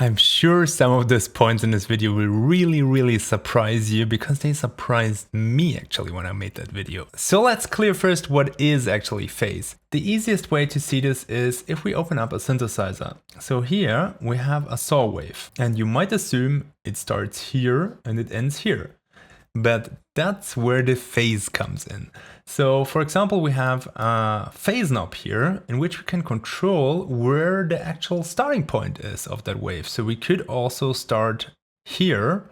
I'm sure some of those points in this video will really surprise you, because they surprised me actually when I made that video. So let's clear first what is actually phase. The easiest way to see this is if we open up a synthesizer. So here we have a saw wave, and you might assume it starts here and it ends here. But that's where the phase comes in. So for example, we have a phase knob here in which we can control where the actual starting point is of that wave. So we could also start here.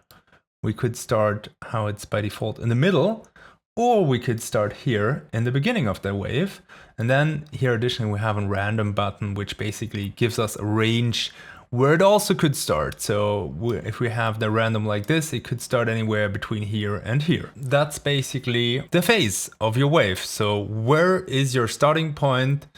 We could start how it's by default in the middle, or we could start here in the beginning of the wave. And then here additionally we have a random button which basically gives us a range where it also could start. So if we have the random like this, it could start anywhere between here and here. That's basically the phase of your wave. So where is your starting point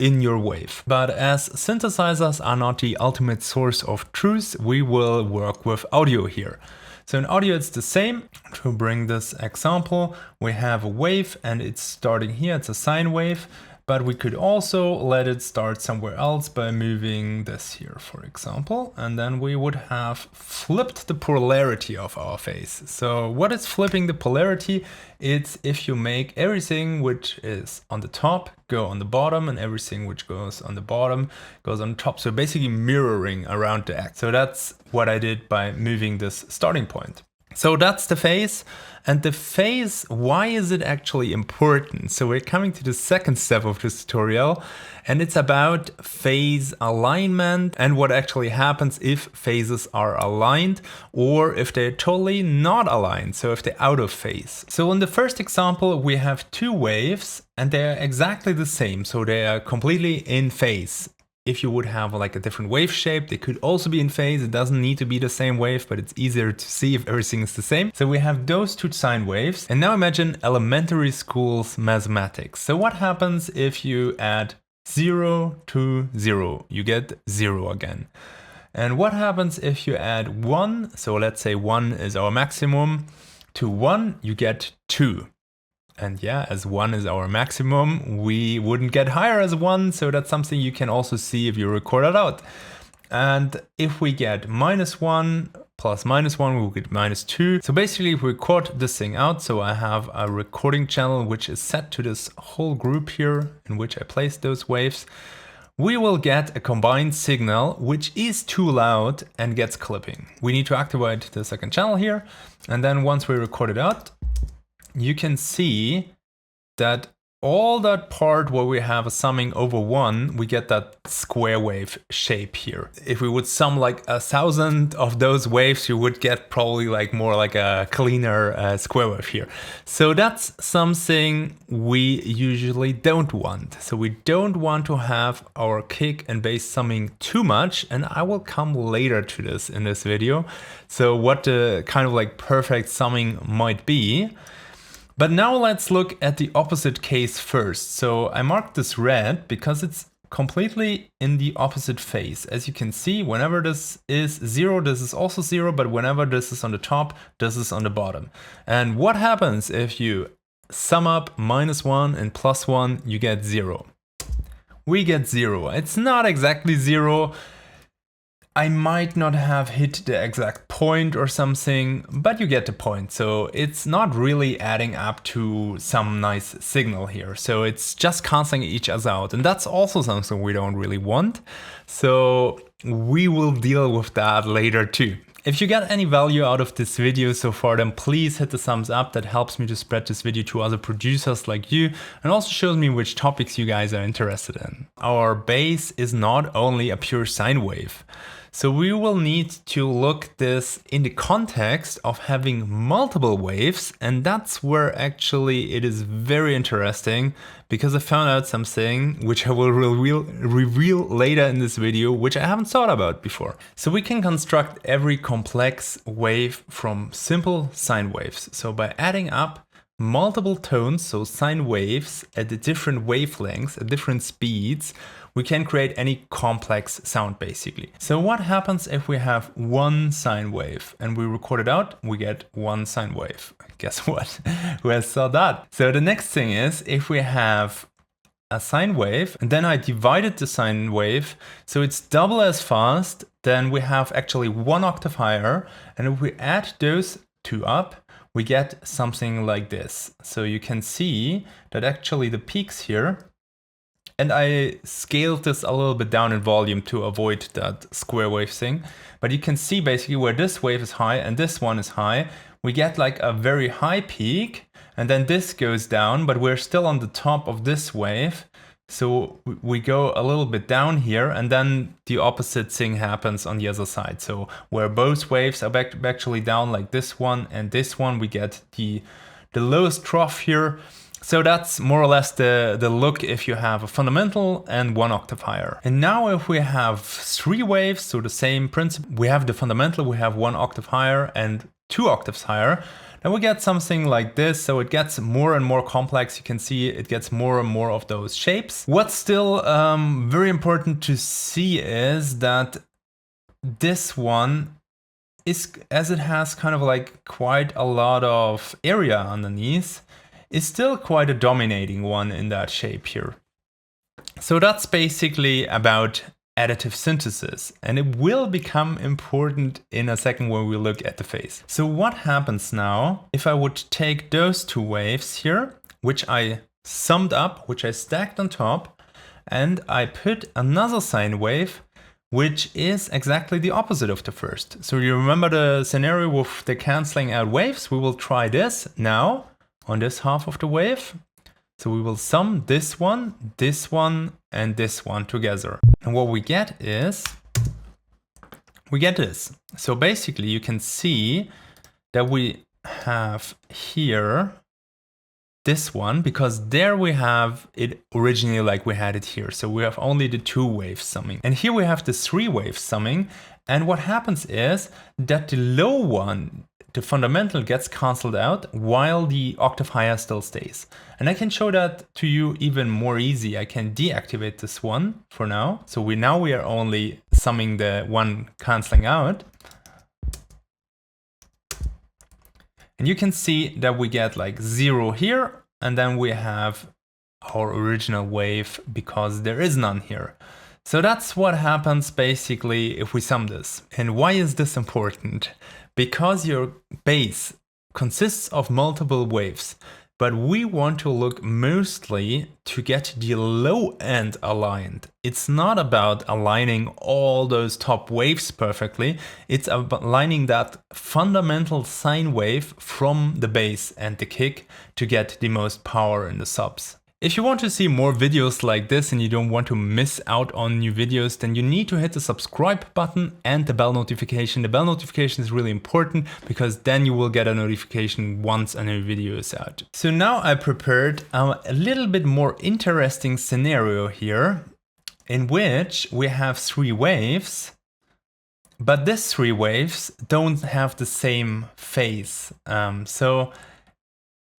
in your wave? But as synthesizers are not the ultimate source of truth, we will work with audio here. So in audio it's the same. To bring this example, we have a wave and it's starting here, it's a sine wave. But we could also let it start somewhere else by moving this here, for example, and then we would have flipped the polarity of our phase. So what is flipping the polarity? It's if you make everything which is on the top go on the bottom, and everything which goes on the bottom goes on top. So basically mirroring around the act. So that's what I did by moving this starting point. So that's the phase. And the phase, why is it actually important? So we're coming to the second step of this tutorial, and it's about phase alignment and what actually happens if phases are aligned or if they're totally not aligned, so if they're out of phase. So in the first example, we have two waves and they're exactly the same, so they are completely in phase. If you would have like a different wave shape, they could also be in phase. It doesn't need to be the same wave, but it's easier to see if everything is the same. So we have those two sine waves. And now imagine elementary school's mathematics. So what happens if you add 0 to 0? You get 0 again. And what happens if you add 1? So let's say 1 is our maximum. To 1, you get 2. And yeah, as 1 is our maximum, we wouldn't get higher as 1, so that's something you can also see if you record it out. And if we get -1 plus -1, we will get -2. So basically, if we record this thing out, so I have a recording channel which is set to this whole group here in which I place those waves, we will get a combined signal which is too loud and gets clipping. We need to activate the second channel here, and then once we record it out, you can see that all that part where we have a summing over 1, we get that square wave shape here. If we would sum like 1,000 of those waves, you would get probably like more like a cleaner square wave here. So that's something we usually don't want. So we don't want to have our kick and bass summing too much, and I will come later to this in this video. So what the kind of like perfect summing might be. But now let's look at the opposite case first. So I marked this red because it's completely in the opposite phase. As you can see, whenever this is 0, this is also 0, but whenever this is on the top, this is on the bottom. And what happens if you sum up -1 and +1, you get 0. We get 0. It's not exactly 0. I might not have hit the exact point or something, but you get the point. So it's not really adding up to some nice signal here. So it's just canceling each other out. And that's also something we don't really want. So we will deal with that later too. If you got any value out of this video so far, then please hit the thumbs up. That helps me to spread this video to other producers like you, and also shows me which topics you guys are interested in. Our bass is not only a pure sine wave. So we will need to look this in the context of having multiple waves, and that's where actually it is very interesting, because I found out something which I will reveal later in this video, which I haven't thought about before. So we can construct every complex wave from simple sine waves. So by adding up multiple tones, so sine waves at the different wavelengths, at different speeds, we can create any complex sound basically. So what happens if we have one sine wave and we record it out, we get one sine wave. Guess what? Who has saw that? So the next thing is if we have a sine wave, and then I divided the sine wave, so it's double as fast, then we have actually 1 octave higher, and if we add those two up, we get something like this. So you can see that actually the peaks here, and I scaled this a little bit down in volume to avoid that square wave thing, but you can see basically where this wave is high and this one is high, we get like a very high peak, and then this goes down, but we're still on the top of this wave. So we go a little bit down here, and then the opposite thing happens on the other side. So where both waves are actually down, like this one and this one, we get the lowest trough here. So that's more or less the look if you have a fundamental and 1 octave higher. And now if we have 3 waves, so the same principle, we have the fundamental, we have 1 octave higher and 2 octaves higher, then we get something like this. So it gets more and more complex. You can see it gets more and more of those shapes. What's still very important to see is that this one is, as it has kind of like quite a lot of area underneath, is still quite a dominating one in that shape here. So that's basically about additive synthesis, and it will become important in a second when we look at the phase. So what happens now if I would take those 2 waves here, which I summed up, which I stacked on top, and I put another sine wave, which is exactly the opposite of the first. So you remember the scenario with the canceling out waves? We will try this now on this half of the wave. So we will sum this one, and this one together. And what we get is, we get this. So basically you can see that we have here this one, because there we have it originally like we had it here. So we have only the 2 waves summing. And here we have the 3 waves summing. And what happens is that the low one, the fundamental, gets cancelled out while the octave higher still stays. And I can show that to you even more easy. I can deactivate this one for now. So we are only summing the one cancelling out. And you can see that we get like 0 here, and then we have our original wave because there is none here. So that's what happens basically if we sum this. And why is this important? Because your base consists of multiple waves, but we want to look mostly to get the low end aligned. It's not about aligning all those top waves perfectly, it's about aligning that fundamental sine wave from the base and the kick to get the most power in the subs. If you want to see more videos like this and you don't want to miss out on new videos, then you need to hit the subscribe button and the bell notification. The bell notification is really important because then you will get a notification once a new video is out. So now I prepared a little bit more interesting scenario here in which we have 3 waves, but these 3 waves don't have the same phase.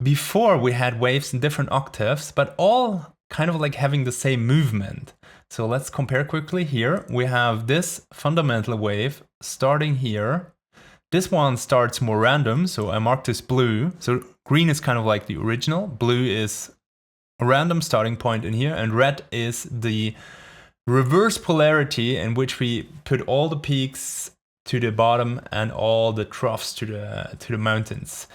Before we had waves in different octaves, but all kind of like having the same movement. So let's compare quickly here. We have this fundamental wave starting here. This one starts more random, so I marked this blue. So green is kind of like the original, blue is a random starting point in here, and red is the reverse polarity in which we put all the peaks to the bottom and all the troughs to the mountains.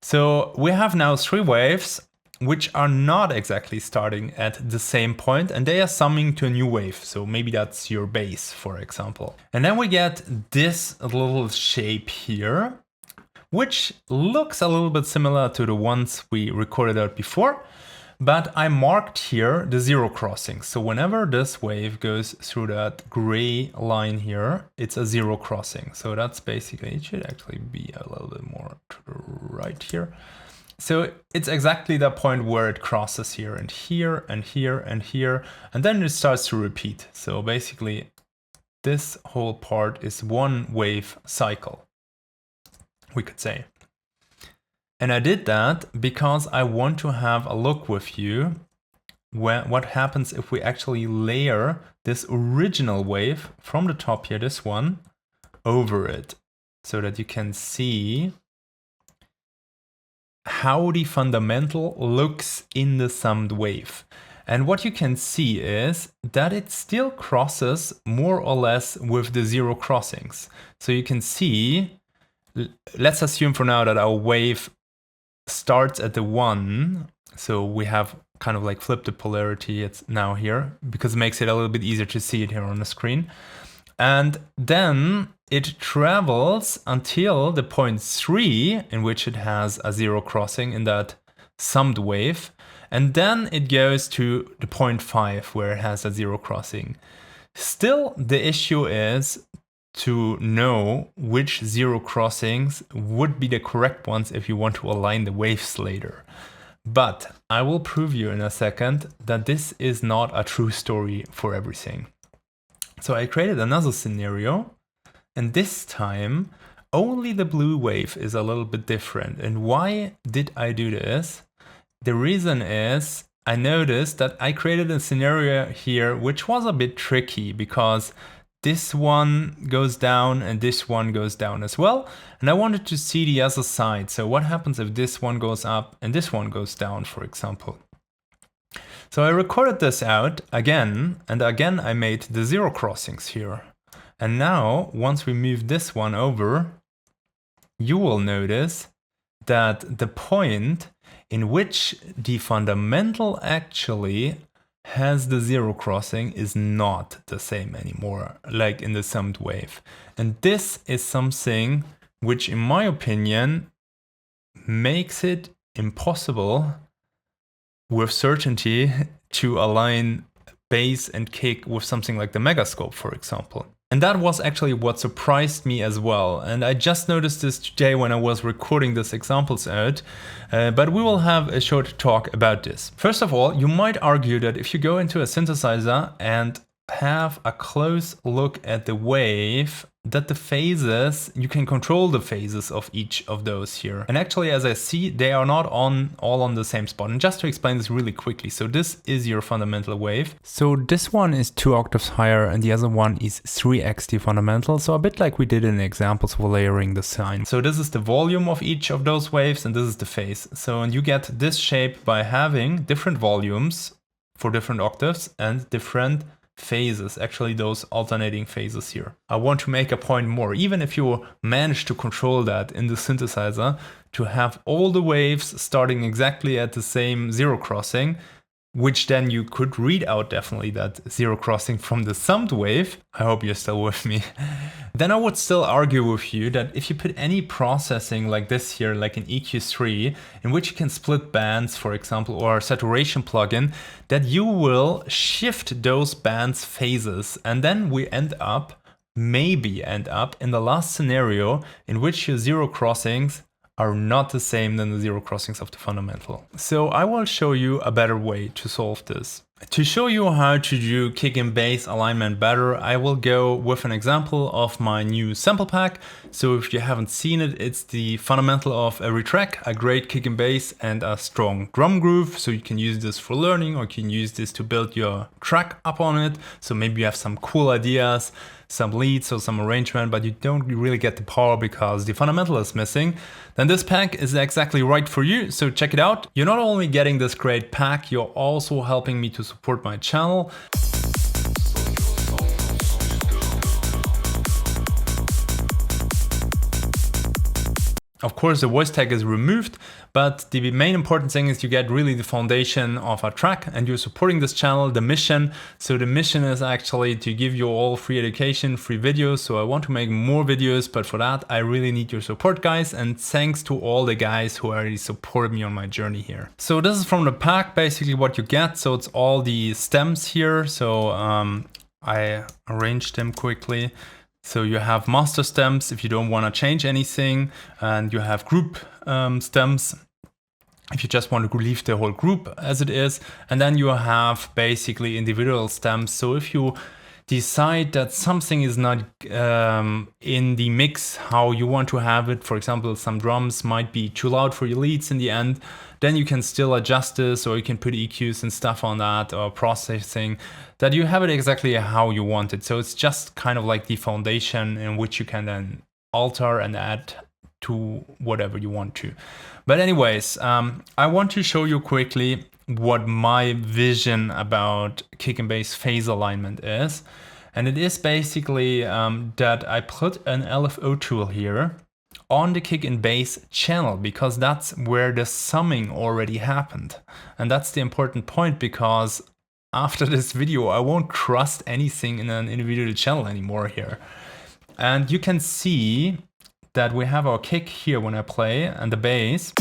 So we have now 3 waves which are not exactly starting at the same point, and they are summing to a new wave. So maybe that's your base, for example. And then we get this little shape here, which looks a little bit similar to the ones we recorded out before, but I marked here the 0 crossing. So whenever this wave goes through that gray line here, it's a 0 crossing. So that's basically, it should actually be a little bit more to the right here. So it's exactly the point where it crosses here and here and here and here, and then it starts to repeat. So basically this whole part is one wave cycle, we could say. And I did that because I want to have a look with you what happens if we actually layer this original wave from the top here, this one, over it, so that you can see how the fundamental looks in the summed wave. And what you can see is that it still crosses more or less with the zero crossings. So you can see, let's assume for now that our wave starts at the 1. So we have kind of like flipped the polarity. It's now here because it makes it a little bit easier to see it here on the screen. And then it travels until the point 3, in which it has a zero crossing in that summed wave. And then it goes to the point 5, where it has a zero crossing. Still, the issue is to know which zero crossings would be the correct ones if you want to align the waves later. But I will prove you in a second that this is not a true story for everything. So I created another scenario, and this time only the blue wave is a little bit different. And why did I do this? The reason is I noticed that I created a scenario here which was a bit tricky because this one goes down and this one goes down as well. And I wanted to see the other side. So what happens if this one goes up and this one goes down, for example? So I recorded this out again, and again I made the zero crossings here. And now, once we move this one over, you will notice that the point in which the fundamental actually has the zero crossing is not the same anymore, like in the summed wave. And this is something which, in my opinion, makes it impossible with certainty to align bass and kick with something like the Megascope, for example. And that was actually what surprised me as well. And I just noticed this today when I was recording these examples out, but we will have a short talk about this. First of all, you might argue that if you go into a synthesizer and have a close look at the wave, that the phases, you can control the phases of each of those here. And actually, as I see, they are not all on the same spot. And just to explain this really quickly, so this is your fundamental wave. So this one is 2 octaves higher and the other one is 3xt fundamental. So a bit like we did in the examples for layering the sine. So this is the volume of each of those waves and this is the phase. So and you get this shape by having different volumes for different octaves and different phases, actually those alternating phases here. I want to make a point more, even if you manage to control that in the synthesizer, to have all the waves starting exactly at the same zero crossing, which then you could read out definitely that zero crossing from the summed wave. I hope you're still with me. Then I would still argue with you that if you put any processing like this here, like an EQ3, in which you can split bands, for example, or a saturation plugin, that you will shift those bands phases. And then we maybe end up in the last scenario in which your zero crossings are not the same than the zero crossings of the fundamental. So I will show you a better way to solve this. To show you how to do kick and bass alignment better, I will go with an example of my new sample pack. So if you haven't seen it, it's the fundamental of every track, a great kick and bass and a strong drum groove. So you can use this for learning or you can use this to build your track up on it. So maybe you have some cool ideas, some leads or some arrangement, but you don't really get the power because the fundamental is missing, then this pack is exactly right for you. So check it out. You're not only getting this great pack, you're also helping me to support my channel. Of course, the voice tag is removed, but the main important thing is you get really the foundation of a track and you're supporting this channel, the mission. So the mission is actually to give you all free education, free videos. So I want to make more videos, but for that, I really need your support, guys. And thanks to all the guys who already support me on my journey here. So this is from the pack, basically what you get. So it's all the stems here. So I arranged them quickly. So you have master stems if you don't want to change anything, and you have group stems if you just want to leave the whole group as it is, and then you have basically individual stems. So if you decide that something is not in the mix how you want to have it, for example, some drums might be too loud for your leads in the end, then you can still adjust this, or you can put EQs and stuff on that, or processing, that you have it exactly how you want it. So it's just kind of like the foundation in which you can then alter and add to whatever you want to. But anyways, I want to show you quickly what my vision about kick and bass phase alignment is. And it is basically that I put an LFO tool here on the kick and bass channel, because that's where the summing already happened. And that's the important point, because after this video, I won't trust anything in an individual channel anymore here. And you can see that we have our kick here when I play and the bass.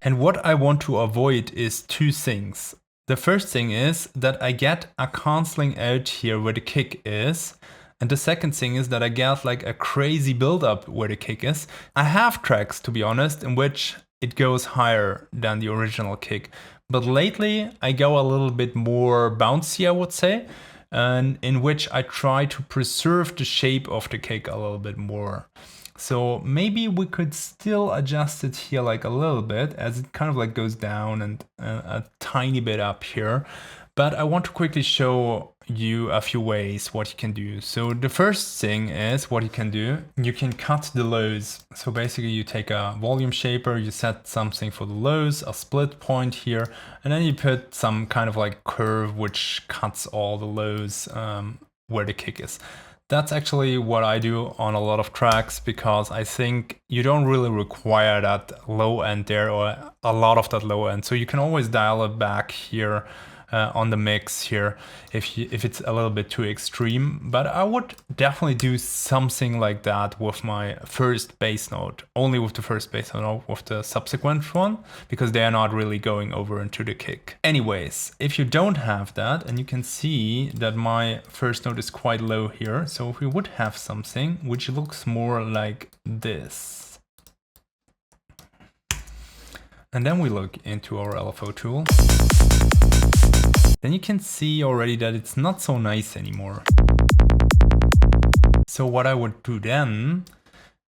And what I want to avoid is two things. The first thing is that I get a canceling out here where the kick is. And the second thing is that I get like a crazy build-up where the kick is. I have tracks, to be honest, in which it goes higher than the original kick. But lately I go a little bit more bouncy, I would say, and in which I try to preserve the shape of the kick a little bit more. So maybe we could still adjust it here like a little bit, as it kind of like goes down and a tiny bit up here. But I want to quickly show you a few ways what you can do. So the first thing is what you can do. You can cut the lows. So basically you take a volume shaper, you set something for the lows, a split point here, and then you put some kind of like curve which cuts all the lows where the kick is. That's actually what I do on a lot of tracks, because I think you don't really require that low end there, or a lot of that low end. So you can always dial it back here on the mix here if it's a little bit too extreme. But I would definitely do something like that with my first bass note, only with the first bass note, not with the subsequent one, because they are not really going over into the kick. Anyways, if you don't have that, and you can see that my first note is quite low here, so if we would have something which looks more like this, and then we look into our LFO tool, then you can see already that it's not so nice anymore. So what I would do then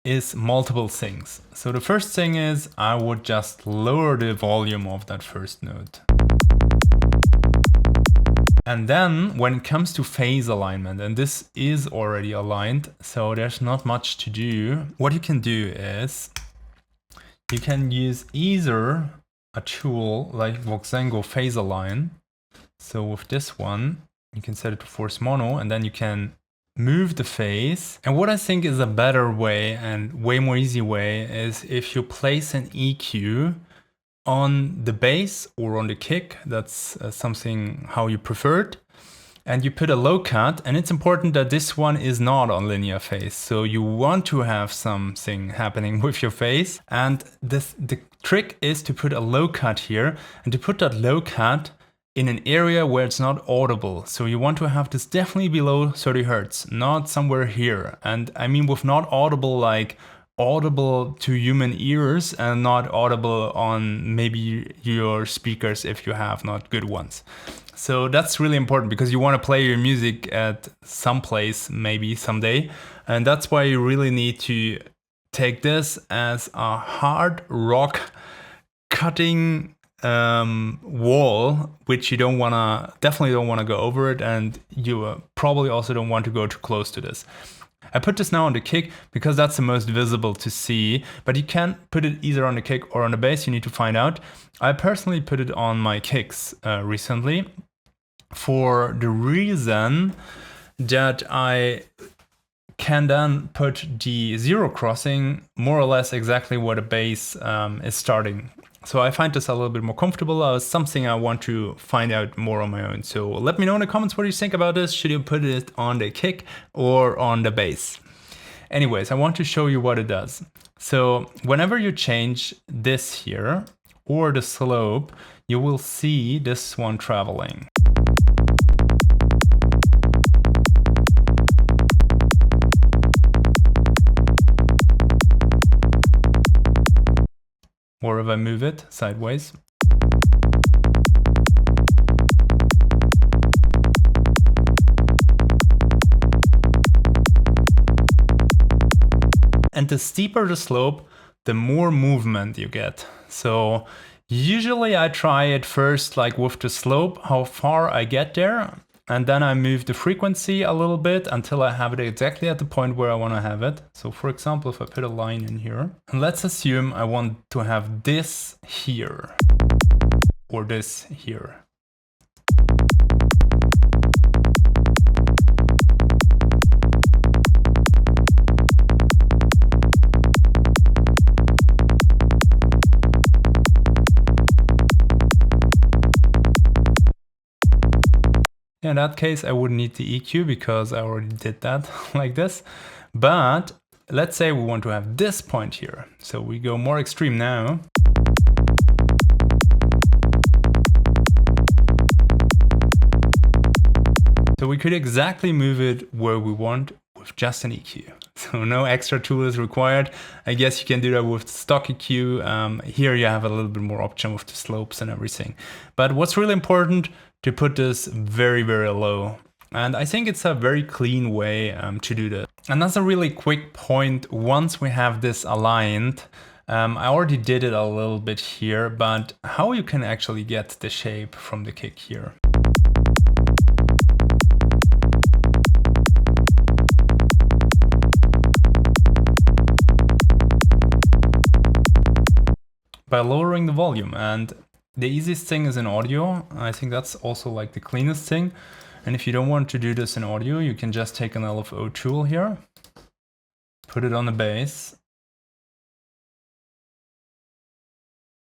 is multiple things. So the first thing is I would just lower the volume of that first note. And then when it comes to phase alignment, and this is already aligned, so there's not much to do. What you can do is you can use either a tool like Voxengo Phase Align. So with this one, you can set it to force mono, and then you can move the phase. And what I think is a better way and way more easy way is if you place an EQ on the bass or on the kick. That's something how you prefer it. And you put a low cut, and it's important that this one is not on linear phase. So you want to have something happening with your phase. And the trick is to put a low cut here, and to put that low cut in an area where it's not audible. So you want to have this definitely below 30 Hertz, not somewhere here. And I mean with not audible, like audible to human ears, and not audible on maybe your speakers if you have not good ones. So that's really important, because you want to play your music at some place maybe someday. And that's why you really need to take this as a hard rock cutting wall, which you definitely don't want to go over it, and you probably also don't want to go too close to this. I put this now on the kick because that's the most visible to see, but you can put it either on the kick or on the bass. You need to find out. I personally put it on my kicks recently, for the reason that I can then put the zero crossing more or less exactly where the bass is starting. So I find this a little bit more comfortable, something I want to find out more on my own. So let me know in the comments what you think about this. Should you put it on the kick or on the bass? Anyways, I want to show you what it does. So whenever you change this here or the slope, you will see this one traveling. Or if I move it sideways. And the steeper the slope, the more movement you get. So usually I try it first like with the slope, how far I get there. And then I move the frequency a little bit until I have it exactly at the point where I want to have it. So for example, if I put a line in here, and let's assume I want to have this here. or this here. In that case, I wouldn't need the EQ because I already did that like this. But let's say we want to have this point here. So we go more extreme now. So we could exactly move it where we want with just an EQ. So no extra tool is required. I guess you can do that with stock EQ. Here you have a little bit more option with the slopes and everything. But what's really important to put this very, very low. And I think it's a very clean way to do that. And that's a really quick point. Once we have this aligned, I already did it a little bit here, but how you can actually get the shape from the kick here. By lowering the volume, and the easiest thing is in audio. I think that's also like the cleanest thing. And if you don't want to do this in audio, you can just take an LFO tool here, put it on the bass,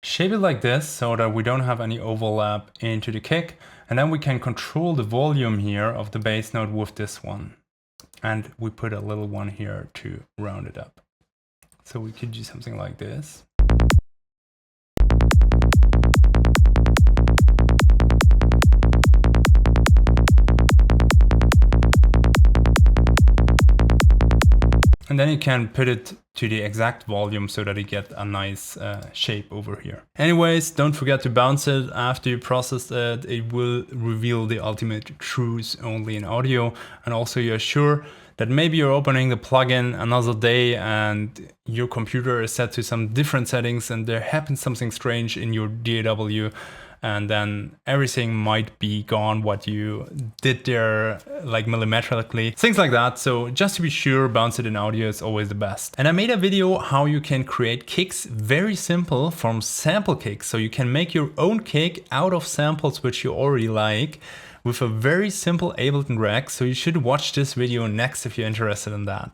shape it like this so that we don't have any overlap into the kick. And then we can control the volume here of the bass note with this one. And we put a little one here to round it up. So we could do something like this. And then you can put it to the exact volume so that you get a nice shape over here. Anyways, don't forget to bounce it after you process it. It will reveal the ultimate truth only in audio. And also you're sure that maybe you're opening the plugin another day and your computer is set to some different settings and there happens something strange in your DAW. And then everything might be gone what you did there, like millimetrically, things like that. So just to be sure, bounce it in audio is always the best. And I made a video how you can create kicks very simple from sample kicks. So you can make your own kick out of samples which you already like with a very simple Ableton rack. So you should watch this video next if you're interested in that.